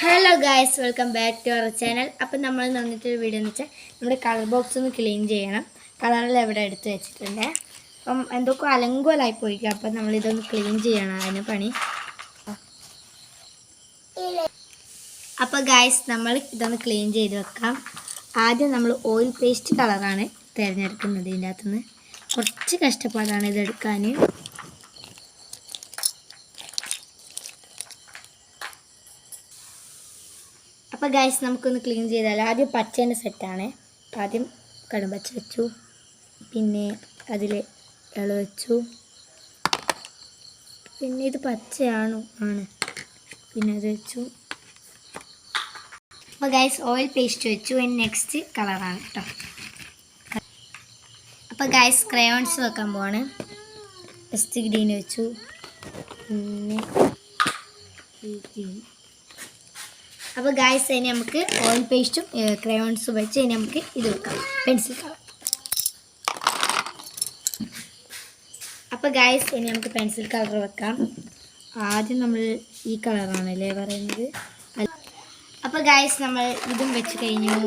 Hello guys, welcome back to our channel. അപ്പം നമ്മൾ വന്നിട്ടൊരു video എന്ന് വെച്ചാൽ നമ്മുടെ കളർ ബോക്സ് ഒന്ന് ക്ലീൻ ചെയ്യണം. കളറെല്ലാം ഇവിടെ എടുത്ത് വെച്ചിട്ടുണ്ട്. അപ്പം എന്തൊക്കെ അലങ്കോലായി പോയിക്കുക. അപ്പം നമ്മളിതൊന്ന് ക്ലീൻ ചെയ്യണം, അതിന് പണി. അപ്പോൾ ഗായ്സ്, നമ്മൾ ഇതൊന്ന് ക്ലീൻ ചെയ്ത് വെക്കാം. ആദ്യം നമ്മൾ ഓയിൽ പേസ്റ്റ് കളറാണ് തിരഞ്ഞെടുക്കുന്നത്. ഇതിൻ്റെ അകത്തുനിന്ന് കുറച്ച് കഷ്ടപ്പാടാണ് ഇതെടുക്കാൻ. അപ്പോൾ ഗൈസ്, നമുക്കൊന്ന് ക്ലീൻ ചെയ്താൽ ആദ്യം പച്ചേൻ്റെ സെറ്റാണ്. ആദ്യം കടുംപച്ച വെച്ചു, പിന്നെ അതിൽ ഇള വെച്ചു, പിന്നെ ഇത് പച്ചയാണോ ആണ്, പിന്നെ അത് വെച്ചു. അപ്പോൾ ഗൈസ്, ഓയിൽ പേസ്റ്റ് വെച്ചു. ഇനി നെക്സ്റ്റ് കളറാണ് കേട്ടോ. അപ്പോൾ ഗൈസ്, ക്രയോൺസ് വെക്കാൻ പോവാണ്. ഫസ്റ്റ് ഗ്രീൻ വെച്ചു, പിന്നെ അപ്പോൾ ഗായ്സ്, ഇനി നമുക്ക് ഓയിൽ പേസ്റ്റും ക്രയോൺസും വെച്ച് ഇനി നമുക്ക് ഇത് വെക്കാം, പെൻസിൽ കളർ. അപ്പോൾ ഗായ്സ്, ഇനി നമുക്ക് പെൻസിൽ കളർ വെക്കാം. ആദ്യം നമ്മൾ ഈ കളറാണല്ലേ പറയുന്നത്. അപ്പോൾ ഗായ്സ്, നമ്മൾ ഇതും വെച്ച് കഴിഞ്ഞു.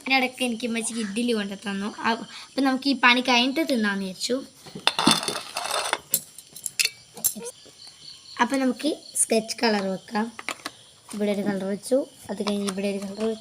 ഇതിനിടയ്ക്ക് എനിക്ക് വെച്ച് ഇഡ്ഡലി കൊണ്ട് തന്നു. അപ്പോൾ നമുക്ക് ഈ പണി കഴിഞ്ഞിട്ട് തിന്നാന്ന് വിചാരിച്ചു. അപ്പോൾ നമുക്ക് സ്കെച്ച് കളർ വെക്കാം. ഇവിടെ ഒരു കളർ വെച്ചു, അത് കഴിഞ്ഞ് ഇവിടെ ഒരു കളർ വെച്ചു.